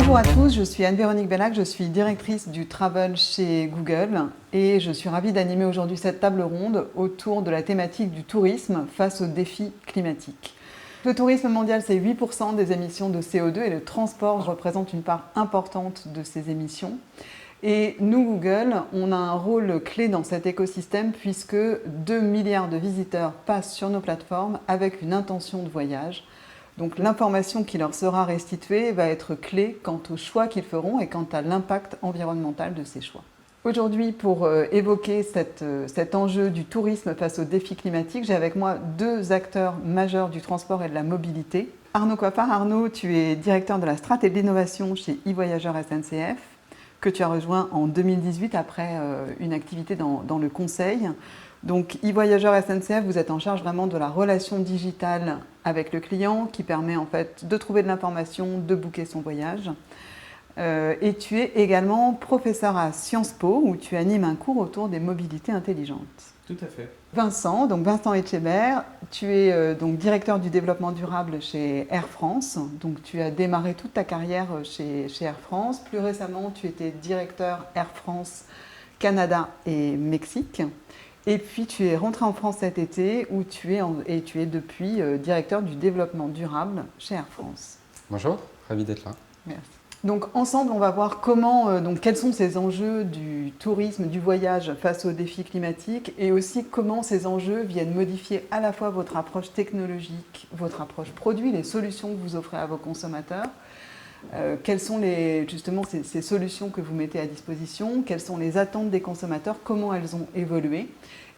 Bonjour à tous, je suis Anne-Véronique Bellac, je suis directrice du Travel chez Google et je suis ravie d'animer aujourd'hui cette table ronde autour de la thématique du tourisme face aux défis climatiques. Le tourisme mondial, c'est 8% des émissions de CO2 et le transport représente une part importante de ces émissions. Et nous, Google, on a un rôle clé dans cet écosystème puisque 2 milliards de visiteurs passent sur nos plateformes avec une intention de voyage. Donc l'information qui leur sera restituée va être clé quant aux choix qu'ils feront et quant à l'impact environnemental de ces choix. Aujourd'hui, pour évoquer cet enjeu du tourisme face aux défis climatiques, j'ai avec moi deux acteurs majeurs du transport et de la mobilité. Arnaud Coiffard. Arnaud, tu es directeur de la stratégie et de l'innovation chez eVoyageurs SNCF, que tu as rejoint en 2018 après une activité dans le conseil. Donc eVoyageurs SNCF, vous êtes en charge vraiment de la relation digitale avec le client qui permet en fait de trouver de l'information, de booker son voyage. Et tu es également professeur à Sciences Po où tu animes un cours autour des mobilités intelligentes. Tout à fait. Vincent Etchebert, tu es donc directeur du développement durable chez Air France. Donc tu as démarré toute ta carrière chez Air France. Plus récemment, tu étais directeur Air France Canada et Mexique. Et puis tu es rentré en France cet été où tu es depuis directeur du développement durable chez Air France. Bonjour, ravi d'être là. Merci. Donc ensemble, on va voir quels sont ces enjeux du tourisme, du voyage face aux défis climatiques et aussi comment ces enjeux viennent modifier à la fois votre approche technologique, votre approche produit, les solutions que vous offrez à vos consommateurs. Quelles sont justement ces solutions que vous mettez à disposition? Quelles sont les attentes des consommateurs? Comment elles ont évolué?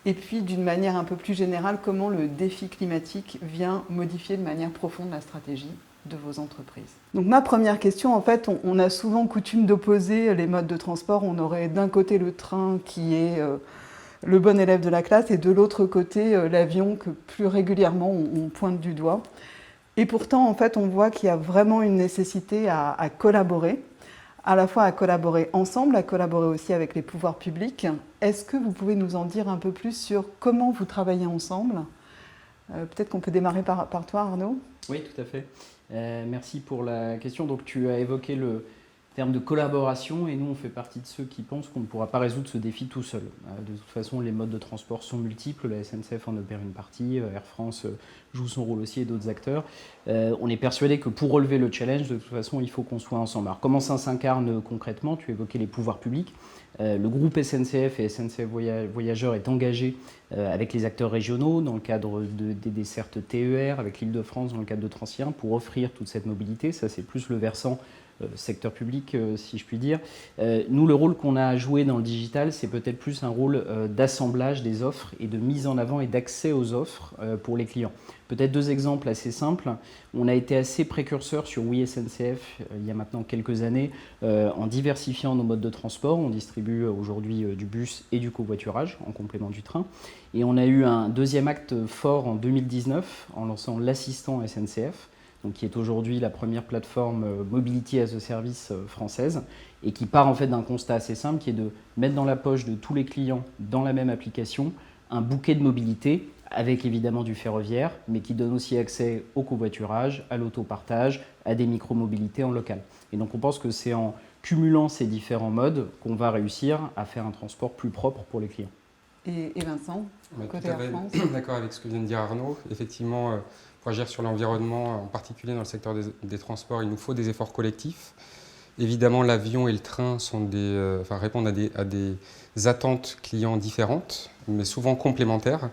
Et puis, d'une manière un peu plus générale, comment le défi climatique vient modifier de manière profonde la stratégie de vos entreprises. Donc ma première question, en fait, on a souvent coutume d'opposer les modes de transport. On aurait d'un côté le train qui est le bon élève de la classe et de l'autre côté l'avion que plus régulièrement on pointe du doigt. Et pourtant, en fait, on voit qu'il y a vraiment une nécessité à collaborer, à la fois à collaborer ensemble, à collaborer aussi avec les pouvoirs publics. Est-ce que vous pouvez nous en dire un peu plus sur comment vous travaillez ensemble? Peut-être qu'on peut démarrer par toi, Arnaud. Oui, tout à fait. Merci pour la question. Donc, tu as évoqué le terme de collaboration et nous, on fait partie de ceux qui pensent qu'on ne pourra pas résoudre ce défi tout seul. De toute façon, les modes de transport sont multiples. La SNCF en opère une partie, Air France joue son rôle aussi et d'autres acteurs. On est persuadé que pour relever le challenge, de toute façon, il faut qu'on soit ensemble. Alors, comment ça s'incarne concrètement? Tu évoquais les pouvoirs publics. Le groupe SNCF et SNCF Voyageurs est engagé avec les acteurs régionaux dans le cadre des dessertes TER, avec l'Île-de-France dans le cadre de Transilien pour offrir toute cette mobilité. Ça, c'est plus le versant secteur public, si je puis dire. Nous, le rôle qu'on a à jouer dans le digital, c'est peut-être plus un rôle d'assemblage des offres et de mise en avant et d'accès aux offres pour les clients. Peut-être deux exemples assez simples. On a été assez précurseur sur Oui SNCF il y a maintenant quelques années en diversifiant nos modes de transport. On distribue aujourd'hui du bus et du covoiturage en complément du train. Et on a eu un deuxième acte fort en 2019 en lançant l'assistant SNCF, donc qui est aujourd'hui la première plateforme Mobility as a Service française et qui part en fait d'un constat assez simple qui est de mettre dans la poche de tous les clients dans la même application un bouquet de mobilité avec évidemment du ferroviaire, mais qui donne aussi accès au covoiturage, à l'autopartage, à des micro-mobilités en local. Et donc on pense que c'est en cumulant ces différents modes qu'on va réussir à faire un transport plus propre pour les clients. Et Vincent, côté Air France. D'accord avec ce que vient de dire Arnaud. Effectivement, pour agir sur l'environnement, en particulier dans le secteur des transports, il nous faut des efforts collectifs. Évidemment, l'avion et le train répondent à des attentes clients différentes, mais souvent complémentaires.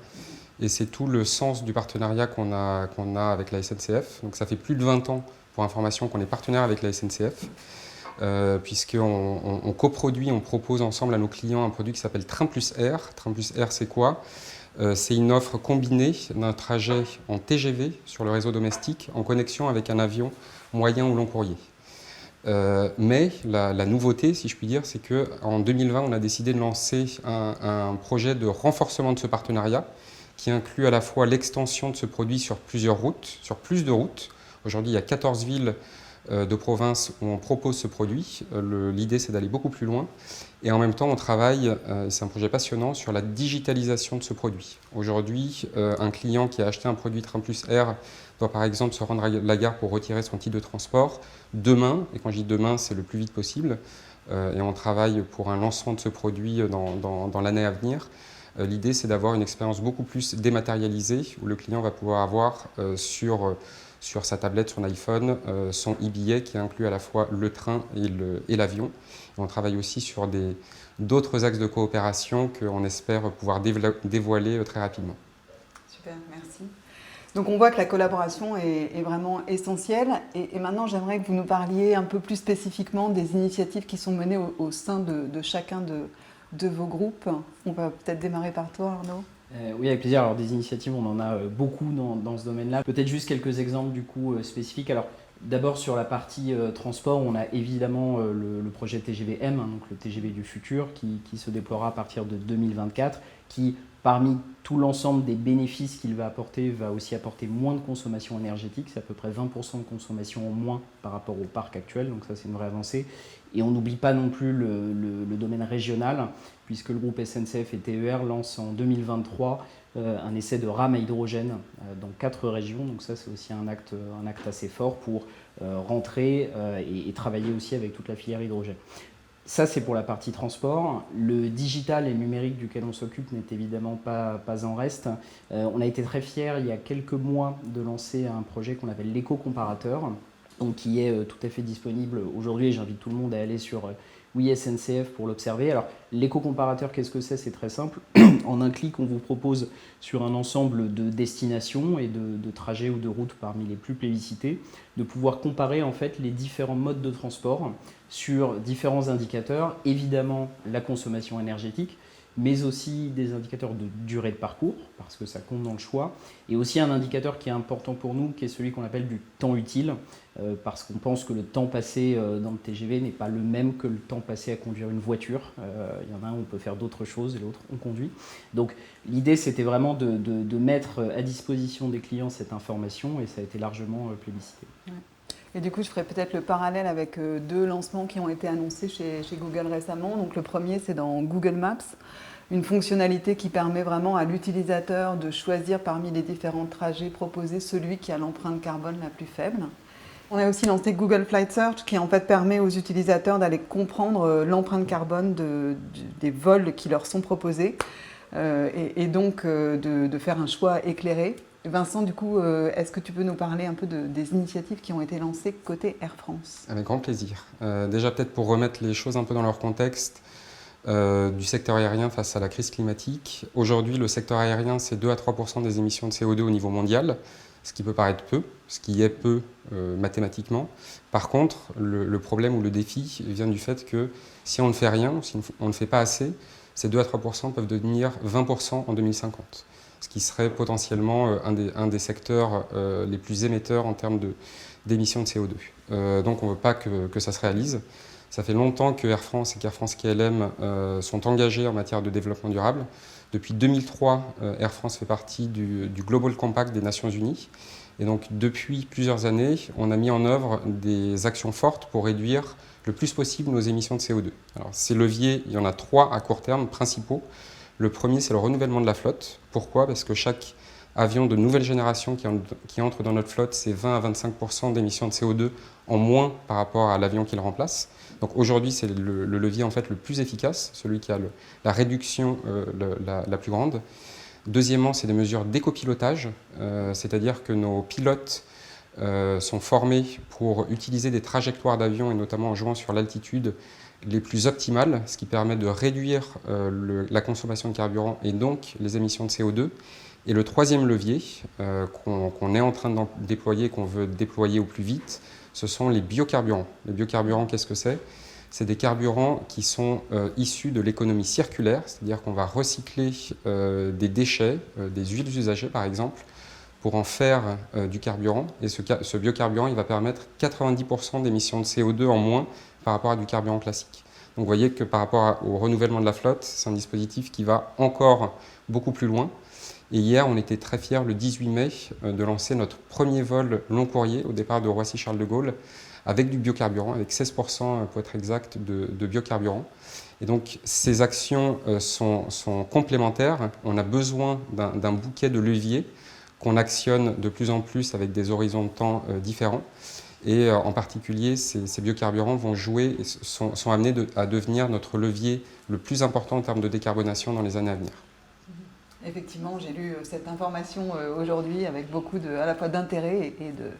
Et c'est tout le sens du partenariat qu'on a avec la SNCF. Donc ça fait plus de 20 ans, pour information, qu'on est partenaire avec la SNCF, puisqu'on coproduit, on propose ensemble à nos clients un produit qui s'appelle Train Plus Air. Train Plus Air, c'est quoi? C'est une offre combinée d'un trajet en TGV sur le réseau domestique en connexion avec un avion moyen ou long courrier. Mais la nouveauté, si je puis dire, c'est qu'en 2020, on a décidé de lancer un projet de renforcement de ce partenariat qui inclut à la fois l'extension de ce produit sur plusieurs routes, sur plus de routes. Aujourd'hui, il y a 14 villes de province où on propose ce produit. L'idée, c'est d'aller beaucoup plus loin. Et en même temps, on travaille, c'est un projet passionnant, sur la digitalisation de ce produit. Aujourd'hui, un client qui a acheté un produit Train Plus Air doit par exemple se rendre à la gare pour retirer son titre de transport, demain, et quand je dis demain, c'est le plus vite possible, et on travaille pour un lancement de ce produit dans l'année à venir. L'idée, c'est d'avoir une expérience beaucoup plus dématérialisée, où le client va pouvoir avoir sur sa tablette, son iPhone, son e-billet qui inclut à la fois le train et l'avion. On travaille aussi sur d'autres axes de coopération qu'on espère pouvoir dévoiler très rapidement. Super, merci. Donc on voit que la collaboration est vraiment essentielle. Et maintenant, j'aimerais que vous nous parliez un peu plus spécifiquement des initiatives qui sont menées au sein de chacun de vos groupes. On va peut-être démarrer par toi, Arnaud. Oui, avec plaisir. Alors, des initiatives, on en a beaucoup dans ce domaine-là. Peut-être juste quelques exemples du coup spécifiques. Alors, d'abord sur la partie transport, on a évidemment le projet TGV-M, donc le TGV du futur, qui se déploiera à partir de 2024, qui parmi tout l'ensemble des bénéfices qu'il va apporter, va aussi apporter moins de consommation énergétique. C'est à peu près 20% de consommation en moins par rapport au parc actuel, donc ça c'est une vraie avancée. Et on n'oublie pas non plus le domaine régional, puisque le groupe SNCF et TER lance en 2023 un essai de rame à hydrogène dans 4 régions. Donc ça c'est aussi un acte assez fort pour rentrer et travailler aussi avec toute la filière hydrogène. Ça, c'est pour la partie transport. Le digital et le numérique duquel on s'occupe n'est évidemment pas en reste. On a été très fiers, il y a quelques mois, de lancer un projet qu'on appelle l'éco-comparateur, donc qui est tout à fait disponible aujourd'hui. J'invite tout le monde à aller sur SNCF pour l'observer. Alors, l'éco-comparateur, qu'est-ce que c'est ? C'est très simple. En un clic, on vous propose sur un ensemble de destinations et de trajets ou de routes parmi les plus plébiscités, de pouvoir comparer en fait les différents modes de transport sur différents indicateurs, évidemment la consommation énergétique, mais aussi des indicateurs de durée de parcours, parce que ça compte dans le choix, et aussi un indicateur qui est important pour nous, qui est celui qu'on appelle du temps utile, parce qu'on pense que le temps passé dans le TGV n'est pas le même que le temps passé à conduire une voiture. Il y en a un où on peut faire d'autres choses et l'autre on conduit. Donc l'idée c'était vraiment de mettre à disposition des clients cette information, et ça a été largement plébiscité. Ouais. Et du coup, je ferai peut-être le parallèle avec 2 lancements qui ont été annoncés chez Google récemment. Donc le premier, c'est dans Google Maps, une fonctionnalité qui permet vraiment à l'utilisateur de choisir parmi les différents trajets proposés celui qui a l'empreinte carbone la plus faible. On a aussi lancé Google Flight Search qui en fait permet aux utilisateurs d'aller comprendre l'empreinte carbone des vols qui leur sont proposés et donc de faire un choix éclairé. Vincent, du coup, est-ce que tu peux nous parler un peu des initiatives qui ont été lancées côté Air France ? Avec grand plaisir. Déjà peut-être pour remettre les choses un peu dans leur contexte du secteur aérien face à la crise climatique. Aujourd'hui, le secteur aérien, c'est 2 à 3% des émissions de CO2 au niveau mondial, ce qui peut paraître peu, ce qui est peu mathématiquement. Par contre, le problème ou le défi vient du fait que si on ne fait rien, si on ne fait pas assez, ces 2 à 3% peuvent devenir 20% en 2050. Ce qui serait potentiellement un des secteurs les plus émetteurs en termes d'émissions de CO2. Donc on ne veut pas que ça se réalise. Ça fait longtemps que Air France et qu'Air France KLM sont engagés en matière de développement durable. Depuis 2003, Air France fait partie du Global Compact des Nations Unies. Et donc depuis plusieurs années, on a mis en œuvre des actions fortes pour réduire le plus possible nos émissions de CO2. Alors ces leviers, il y en a 3 à court terme principaux. Le premier, c'est le renouvellement de la flotte. Pourquoi ? Parce que chaque avion de nouvelle génération qui entre dans notre flotte, c'est 20 à 25% d'émissions de CO2 en moins par rapport à l'avion qui le remplace. Donc aujourd'hui, c'est le levier en fait le plus efficace, celui qui a la réduction la plus grande. Deuxièmement, c'est des mesures d'écopilotage, c'est-à-dire que nos pilotes sont formés pour utiliser des trajectoires d'avion, et notamment en jouant sur l'altitude, les plus optimales, ce qui permet de réduire la consommation de carburant et donc les émissions de CO2. Et le troisième levier qu'on est en train de déployer, qu'on veut déployer au plus vite, ce sont les biocarburants. Les biocarburants, qu'est-ce que c'est ? C'est des carburants qui sont issus de l'économie circulaire, c'est-à-dire qu'on va recycler des déchets, des huiles usagées par exemple, pour en faire du carburant. Et ce biocarburant, il va permettre 90% d'émissions de CO2 en moins par rapport à du carburant classique. Donc vous voyez que par rapport au renouvellement de la flotte, c'est un dispositif qui va encore beaucoup plus loin. Et hier, on était très fiers, le 18 mai, de lancer notre premier vol long courrier au départ de Roissy-Charles de Gaulle avec du biocarburant, avec 16% pour être exact de biocarburant. Et donc ces actions sont complémentaires. On a besoin d'un bouquet de leviers qu'on actionne de plus en plus avec des horizons de temps différents. Et en particulier, ces biocarburants vont jouer et sont amenés à devenir notre levier le plus important en termes de décarbonation dans les années à venir. Effectivement, j'ai lu cette information aujourd'hui avec beaucoup à la fois d'intérêt et de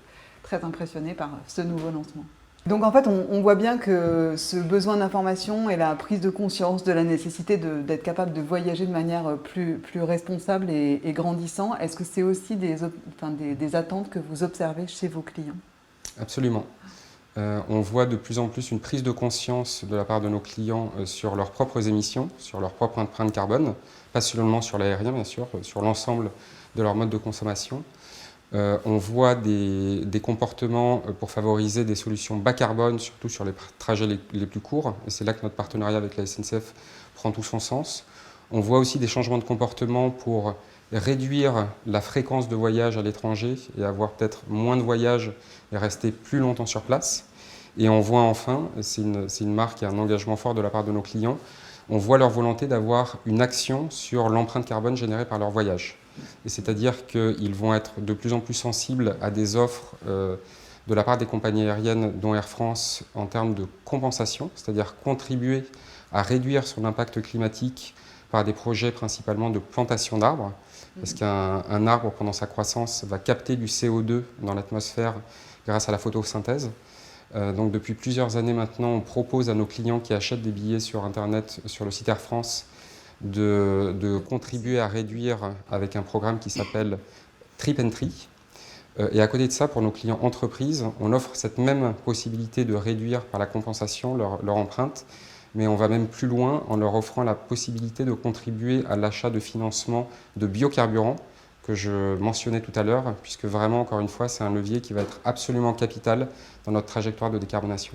très impressionné par ce nouveau lancement. Donc en fait, on voit bien que ce besoin d'information et la prise de conscience de la nécessité d'être capable de voyager de manière plus responsable et grandissant, est-ce que c'est aussi des attentes que vous observez chez vos clients ? Absolument. On voit de plus en plus une prise de conscience de la part de nos clients sur leurs propres émissions, sur leur propre empreinte carbone, pas seulement sur l'aérien bien sûr, sur l'ensemble de leur mode de consommation. On voit des comportements pour favoriser des solutions bas carbone, surtout sur les trajets les plus courts. Et c'est là que notre partenariat avec la SNCF prend tout son sens. On voit aussi des changements de comportement pour réduire la fréquence de voyage à l'étranger et avoir peut-être moins de voyages et rester plus longtemps sur place. Et on voit enfin, c'est une marque et un engagement fort de la part de nos clients, on voit leur volonté d'avoir une action sur l'empreinte carbone générée par leur voyage. Et c'est-à-dire qu'ils vont être de plus en plus sensibles à des offres de la part des compagnies aériennes, dont Air France, en termes de compensation, c'est-à-dire contribuer à réduire son impact climatique par des projets principalement de plantation d'arbres, parce qu'un arbre, pendant sa croissance, va capter du CO2 dans l'atmosphère grâce à la photosynthèse. Donc depuis plusieurs années maintenant, on propose à nos clients qui achètent des billets sur Internet, sur le site Air France, de contribuer à réduire avec un programme qui s'appelle Trip and Tree. Et à côté de ça, pour nos clients entreprises, on offre cette même possibilité de réduire par la compensation leur empreinte, mais on va même plus loin en leur offrant la possibilité de contribuer à l'achat de financement de biocarburants que je mentionnais tout à l'heure, puisque vraiment, encore une fois, c'est un levier qui va être absolument capital dans notre trajectoire de décarbonation.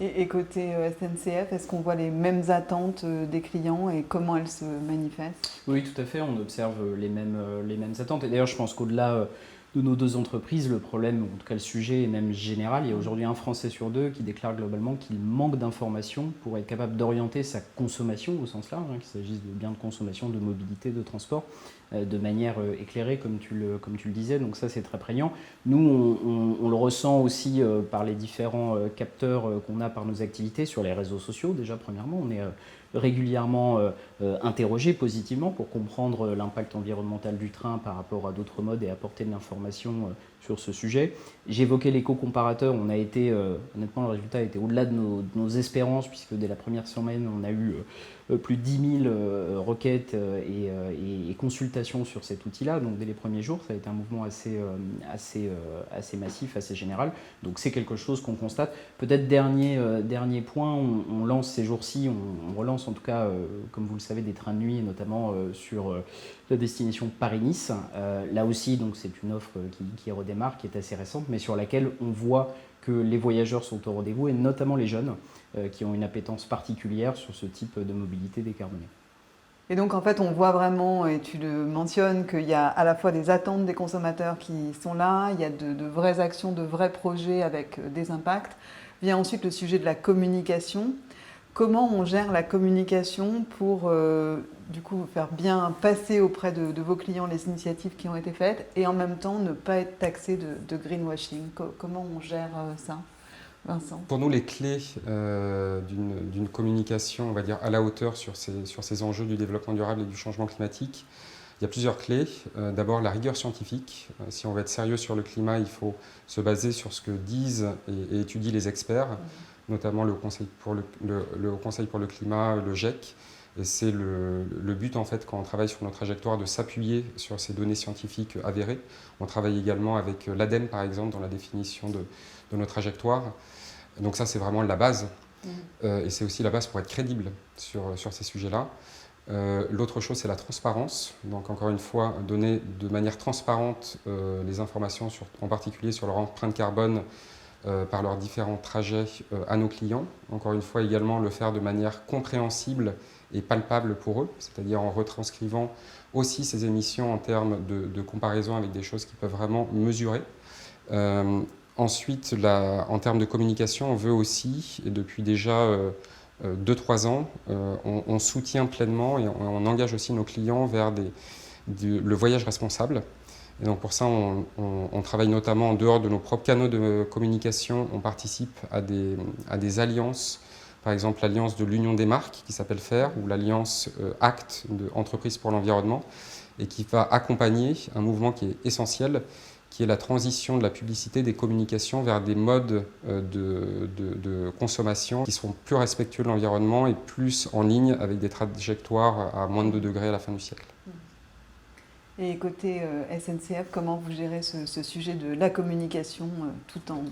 Et côté SNCF, est-ce qu'on voit les mêmes attentes des clients et comment elles se manifestent ? Oui, tout à fait, on observe les mêmes attentes. Et d'ailleurs, je pense qu'au-delà de nos deux entreprises, le problème, en tout cas le sujet est même général. Il y a aujourd'hui un Français sur deux qui déclare globalement qu'il manque d'informations pour être capable d'orienter sa consommation au sens large, qu'il s'agisse de biens de consommation, de mobilité, de transport, de manière éclairée, comme tu le disais. Donc ça, c'est très prégnant. Nous, on le ressent aussi par les différents capteurs qu'on a par nos activités sur les réseaux sociaux. Déjà, premièrement, on est régulièrement interrogé positivement pour comprendre l'impact environnemental du train par rapport à d'autres modes et apporter de l'information sur ce sujet. J'évoquais l'éco-comparateur, on a été, honnêtement le résultat a été au-delà de nos espérances, puisque dès la première semaine on a eu plus de 10 000 requêtes et consultations sur cet outil-là, donc dès les premiers jours ça a été un mouvement assez massif, assez général, donc c'est quelque chose qu'on constate. Peut-être dernier point, on lance ces jours-ci, on relance en tout cas, comme vous le savez, des trains de nuit, notamment sur la destination Paris-Nice. Là aussi, donc, c'est une offre qui redémarre, qui est assez récente, mais sur laquelle on voit que les voyageurs sont au rendez-vous, et notamment les jeunes, qui ont une appétence particulière sur ce type de mobilité décarbonée. Et donc en fait, on voit vraiment, et tu le mentionnes, qu'il y a à la fois des attentes des consommateurs qui sont là, il y a de vraies actions, de vrais projets avec des impacts. Vient ensuite le sujet de la communication. Comment on gère la communication pour du coup faire bien passer auprès de vos clients les initiatives qui ont été faites et en même temps ne pas être taxé de greenwashing ? Comment on gère ça, Vincent ? Pour nous, les clés d'une communication, on va dire, à la hauteur sur ces enjeux du développement durable et du changement climatique, il y a plusieurs clés. D'abord, la rigueur scientifique. Si on veut être sérieux sur le climat, il faut se baser sur ce que disent et étudient les experts, notamment le Conseil pour le climat, le GIEC. Et c'est le but, en fait, quand on travaille sur nos trajectoires, de s'appuyer sur ces données scientifiques avérées. On travaille également avec l'ADEME, par exemple, dans la définition de nos trajectoires. Donc ça, c'est vraiment la base. Et c'est aussi la base pour être crédible sur ces sujets-là. L'autre chose, c'est la transparence. Donc, encore une fois, donner de manière transparente les informations, en particulier sur leur empreinte carbone, par leurs différents trajets à nos clients. Encore une fois, également le faire de manière compréhensible et palpable pour eux, c'est-à-dire en retranscrivant aussi ces émissions en termes de comparaison avec des choses qu'ils peuvent vraiment mesurer. Ensuite, en termes de communication, on veut aussi, et depuis déjà 2-3 ans, on soutient pleinement et on engage aussi nos clients vers le voyage responsable. Et donc pour ça, on travaille notamment en dehors de nos propres canaux de communication. On participe à des alliances, par exemple l'alliance de l'Union des marques qui s'appelle FAIR, ou l'alliance ACT de Entreprises pour l'environnement, et qui va accompagner un mouvement qui est essentiel, qui est la transition de la publicité, des communications vers des modes de consommation qui seront plus respectueux de l'environnement et plus en ligne avec des trajectoires à moins de 2 degrés à la fin du siècle. Et côté SNCF, comment vous gérez ce sujet de la communication tout en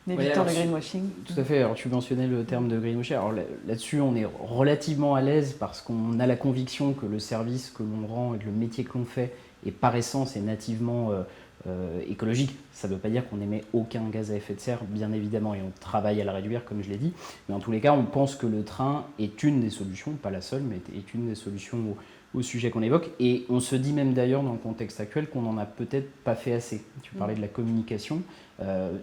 évitant le greenwashing? Tout à fait. Alors, tu mentionnais le terme de greenwashing. Alors là-dessus, on est relativement à l'aise parce qu'on a la conviction que le service que l'on rend et que le métier que l'on fait est par essence et nativement écologique. Ça ne veut pas dire qu'on n'émet aucun gaz à effet de serre, bien évidemment, et on travaille à le réduire, comme je l'ai dit. Mais en tous les cas, on pense que le train est une des solutions, pas la seule, mais est une des solutions au sujet qu'on évoque. Et on se dit même d'ailleurs dans le contexte actuel qu'on n'en a peut-être pas fait assez. Tu parlais de la communication.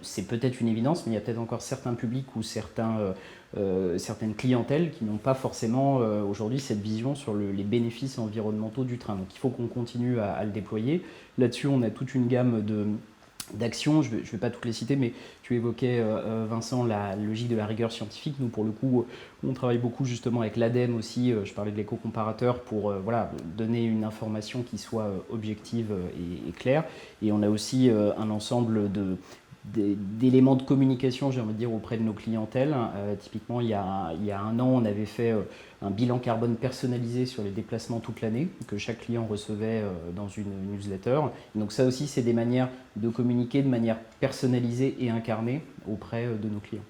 C'est peut-être une évidence, mais il y a peut-être encore certains publics ou certaines clientèles qui n'ont pas forcément aujourd'hui cette vision sur les bénéfices environnementaux du train. Donc il faut qu'on continue à le déployer. Là-dessus, on a toute une gamme d'actions, je vais pas toutes les citer, mais tu évoquais, Vincent, la logique de la rigueur scientifique. Nous, pour le coup, on travaille beaucoup justement avec l'ADEME aussi, je parlais de l'éco-comparateur, pour donner une information qui soit objective et claire. Et on a aussi un ensemble d'éléments de communication, j'ai envie de dire, auprès de nos clientèles. Typiquement, il y a 1 an, on avait fait un bilan carbone personnalisé sur les déplacements toute l'année, que chaque client recevait dans une newsletter. Et donc ça aussi, c'est des manières de communiquer de manière personnalisée et incarnée auprès de nos clients.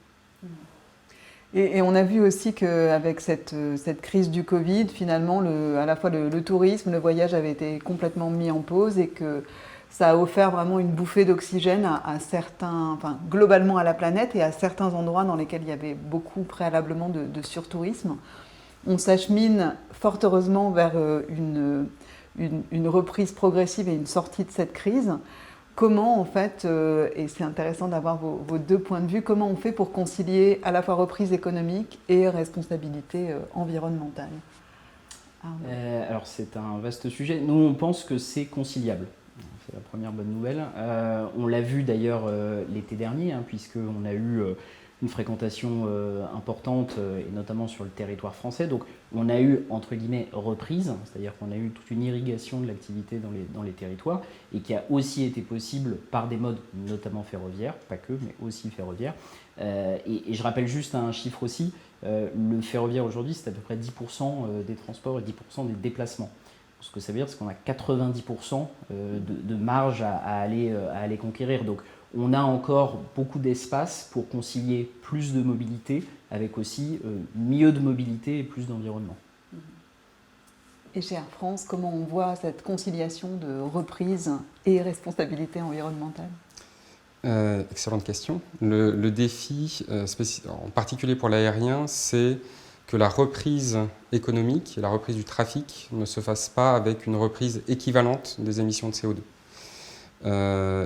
Et on a vu aussi qu'avec cette crise du Covid, finalement, à la fois le tourisme, le voyage avait été complètement mis en pause et que ça a offert vraiment une bouffée d'oxygène à certains, enfin globalement à la planète et à certains endroits dans lesquels il y avait beaucoup préalablement de surtourisme. On s'achemine fort heureusement vers une reprise progressive et une sortie de cette crise. Comment en fait, et c'est intéressant d'avoir vos 2 points de vue, comment on fait pour concilier à la fois reprise économique et responsabilité environnementale? Alors c'est un vaste sujet. Nous, on pense que c'est conciliable. C'est la première bonne nouvelle. On l'a vu d'ailleurs l'été dernier, puisqu'on a eu une fréquentation importante, et notamment sur le territoire français. Donc on a eu, entre guillemets, reprise, c'est-à-dire qu'on a eu toute une irrigation de l'activité dans les territoires, et qui a aussi été possible par des modes, notamment ferroviaires, pas que, mais aussi ferroviaires. Et je rappelle juste un chiffre aussi, le ferroviaire aujourd'hui, c'est à peu près 10% des transports et 10% des déplacements. Ce que ça veut dire, c'est qu'on a 90% de marge à aller conquérir. Donc, on a encore beaucoup d'espace pour concilier plus de mobilité avec aussi mieux de mobilité et plus d'environnement. Et chez Air France, comment on voit cette conciliation de reprise et responsabilité environnementale? Excellente question. Le défi, en particulier pour l'aérien, c'est que la reprise économique et la reprise du trafic ne se fasse pas avec une reprise équivalente des émissions de CO2.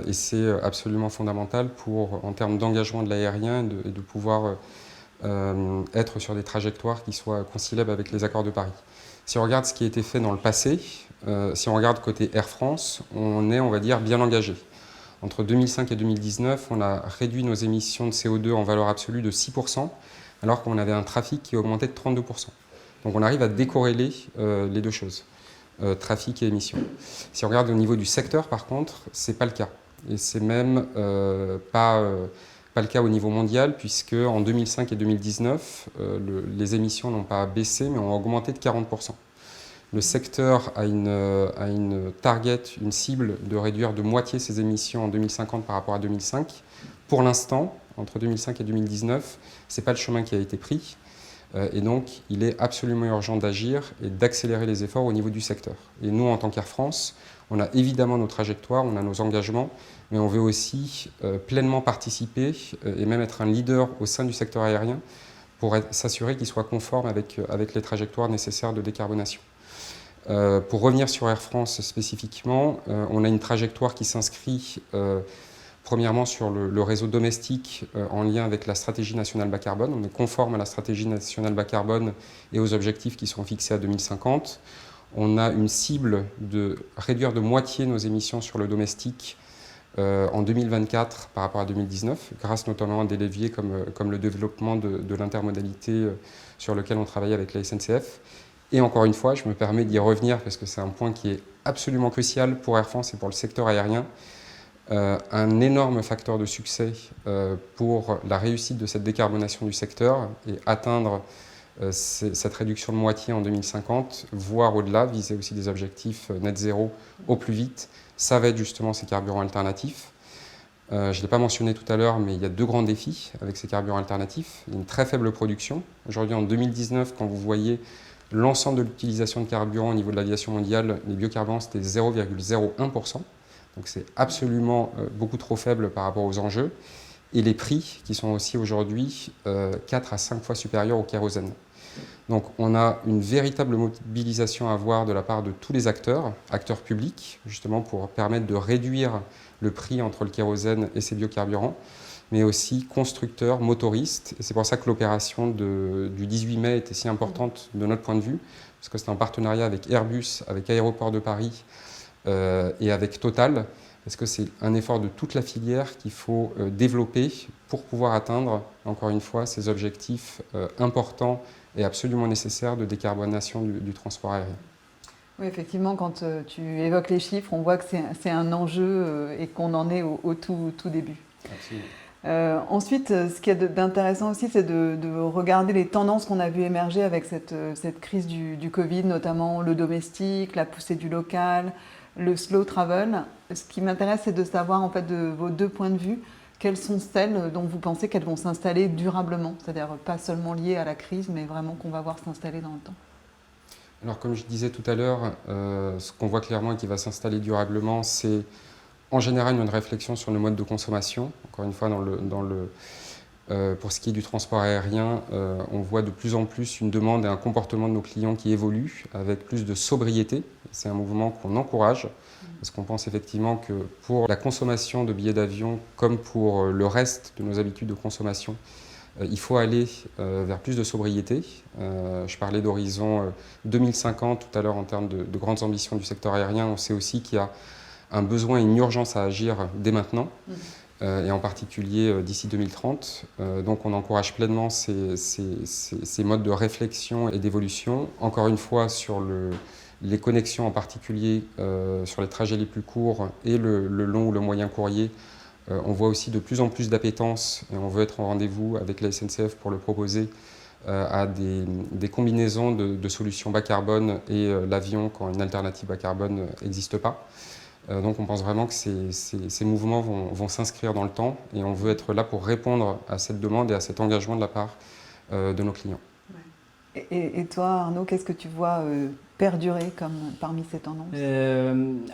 Et c'est absolument fondamental en termes d'engagement de l'aérien et de pouvoir être sur des trajectoires qui soient conciliables avec les accords de Paris. Si on regarde ce qui a été fait dans le passé, si on regarde côté Air France, on est, on va dire, bien engagé. Entre 2005 et 2019, on a réduit nos émissions de CO2 en valeur absolue de 6%, alors qu'on avait un trafic qui augmentait de 32%. Donc on arrive à décorréler les 2 choses, trafic et émissions. Si on regarde au niveau du secteur, par contre, ce n'est pas le cas. Et c'est même pas le cas au niveau mondial, puisque en 2005 et 2019, les émissions n'ont pas baissé, mais ont augmenté de 40%. Le secteur a une target, une cible de réduire de moitié ses émissions en 2050 par rapport à 2005. Pour l'instant, entre 2005 et 2019, ce n'est pas le chemin qui a été pris. Et donc, il est absolument urgent d'agir et d'accélérer les efforts au niveau du secteur. Et nous, en tant qu'Air France, on a évidemment nos trajectoires, on a nos engagements, mais on veut aussi pleinement participer et même être un leader au sein du secteur aérien pour s'assurer qu'il soit conforme avec les trajectoires nécessaires de décarbonation. Pour revenir sur Air France spécifiquement, on a une trajectoire qui s'inscrit premièrement sur le réseau domestique en lien avec la stratégie nationale bas carbone. On est conforme à la stratégie nationale bas carbone et aux objectifs qui seront fixés à 2050. On a une cible de réduire de moitié nos émissions sur le domestique en 2024 par rapport à 2019, grâce notamment à des leviers comme le développement de l'intermodalité sur lequel on travaille avec la SNCF. Et encore une fois, je me permets d'y revenir parce que c'est un point qui est absolument crucial pour Air France et pour le secteur aérien. Un énorme facteur de succès pour la réussite de cette décarbonation du secteur et atteindre cette réduction de moitié en 2050, voire au-delà, viser aussi des objectifs net zéro au plus vite, ça va être justement ces carburants alternatifs. Je ne l'ai pas mentionné tout à l'heure, mais il y a 2 grands défis avec ces carburants alternatifs. Il y a une très faible production. Aujourd'hui, en 2019, quand vous voyez l'ensemble de l'utilisation de carburant au niveau de l'aviation mondiale, les biocarburants, c'était 0,01%. Donc c'est absolument beaucoup trop faible par rapport aux enjeux. Et les prix qui sont aussi aujourd'hui 4 à 5 fois supérieurs au kérosène. Donc on a une véritable mobilisation à avoir de la part de tous les acteurs publics, justement pour permettre de réduire le prix entre le kérosène et ces biocarburants, mais aussi constructeurs, motoristes. Et c'est pour ça que l'opération du 18 mai était si importante de notre point de vue, parce que c'est en partenariat avec Airbus, avec Aéroports de Paris et avec Total, parce que c'est un effort de toute la filière qu'il faut développer pour pouvoir atteindre, encore une fois, ces objectifs importants et absolument nécessaires de décarbonation du transport aérien. Oui, effectivement, quand tu évoques les chiffres, on voit que c'est un enjeu et qu'on en est au tout début. Absolument. Ensuite, ce qui est d'intéressant aussi, c'est de regarder les tendances qu'on a vues émerger avec cette crise du Covid, notamment le domestique, la poussée du local, le slow travel. Ce qui m'intéresse, c'est de savoir, en fait, de vos 2 points de vue, quelles sont celles dont vous pensez qu'elles vont s'installer durablement, c'est-à-dire pas seulement liées à la crise, mais vraiment qu'on va voir s'installer dans le temps. Alors, comme je disais tout à l'heure, ce qu'on voit clairement et qui va s'installer durablement, c'est en général une réflexion sur le mode de consommation. Encore une fois, pour ce qui est du transport aérien, on voit de plus en plus une demande et un comportement de nos clients qui évolue avec plus de sobriété. C'est un mouvement qu'on encourage parce qu'on pense effectivement que pour la consommation de billets d'avion comme pour le reste de nos habitudes de consommation, il faut aller vers plus de sobriété. Je parlais d'horizon 2050 tout à l'heure en termes de grandes ambitions du secteur aérien. On sait aussi qu'il y a un besoin et une urgence à agir dès maintenant, et en particulier d'ici 2030. Donc on encourage pleinement ces modes de réflexion et d'évolution. Encore une fois, sur les connexions en particulier, sur les trajets les plus courts et le long ou le moyen courrier, on voit aussi de plus en plus d'appétence, et on veut être en rendez-vous avec la SNCF pour le proposer, à des combinaisons de solutions bas carbone et l'avion quand une alternative bas carbone n'existe pas. Donc on pense vraiment que ces mouvements vont s'inscrire dans le temps et on veut être là pour répondre à cette demande et à cet engagement de la part de nos clients. Et toi, Arnaud, qu'est-ce que tu vois perdurer parmi ces tendances ?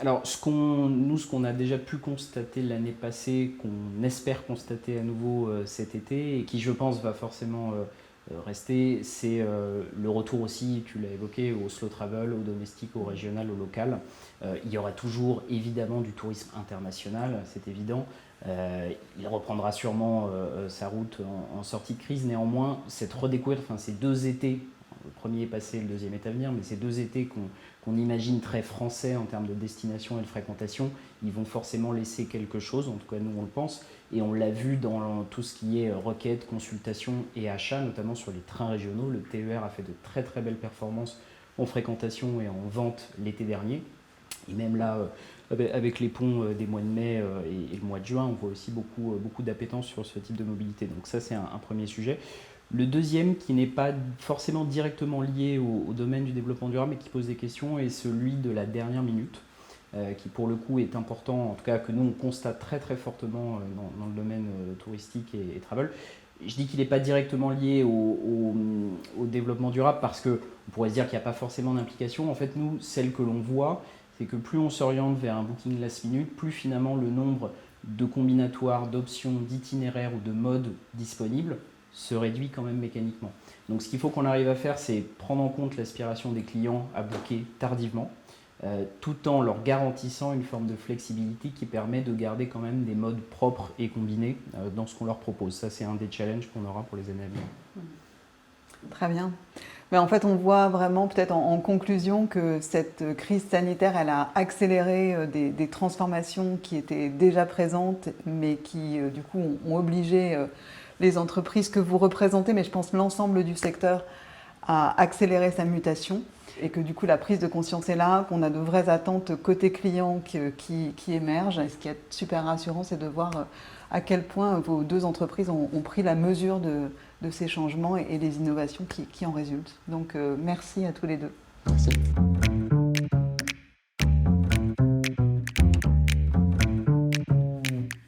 Alors, ce qu'on a déjà pu constater l'année passée, qu'on espère constater à nouveau cet été, et qui, je pense, va forcément rester, c'est le retour aussi, tu l'as évoqué, au slow travel, au domestique, au régional, au local. Il y aura toujours, évidemment, du tourisme international, c'est évident. Il reprendra sûrement sa route en sortie de crise. Néanmoins, cette redécouverte, ces 2 étés, le premier est passé, le deuxième est à venir, mais ces 2 étés qu'on imagine très français en termes de destination et de fréquentation, ils vont forcément laisser quelque chose, en tout cas nous on le pense, et on l'a vu dans tout ce qui est requête, consultation et achat, notamment sur les trains régionaux. Le TER a fait de très très belles performances en fréquentation et en vente l'été dernier, et même là, avec les ponts des mois de mai et le mois de juin, on voit aussi beaucoup d'appétence sur ce type de mobilité. Donc ça, c'est un premier sujet. Le deuxième, qui n'est pas forcément directement lié au domaine du développement durable, mais qui pose des questions, est celui de la dernière minute, qui pour le coup est important, en tout cas que nous on constate très très fortement dans le domaine touristique et travel. Je dis qu'il n'est pas directement lié au développement durable parce qu'on pourrait se dire qu'il n'y a pas forcément d'implication. En fait, nous, celle que l'on voit, c'est que plus on s'oriente vers un booking last minute, plus finalement le nombre de combinatoires, d'options, d'itinéraires ou de modes disponibles se réduit quand même mécaniquement. Donc ce qu'il faut qu'on arrive à faire, c'est prendre en compte l'aspiration des clients à booker tardivement, tout en leur garantissant une forme de flexibilité qui permet de garder quand même des modes propres et combinés dans ce qu'on leur propose. Ça, c'est un des challenges qu'on aura pour les années à venir. Très bien. Mais en fait, on voit vraiment peut-être en conclusion que cette crise sanitaire, elle a accéléré des transformations qui étaient déjà présentes, mais qui du coup ont obligé les entreprises que vous représentez, mais je pense l'ensemble du secteur, à accélérer sa mutation. Et que du coup la prise de conscience est là, qu'on a de vraies attentes côté client qui émergent. Et ce qui est super rassurant, c'est de voir à quel point vos deux entreprises ont pris la mesure de ces changements et les innovations qui en résultent. Donc merci à tous les deux. Merci.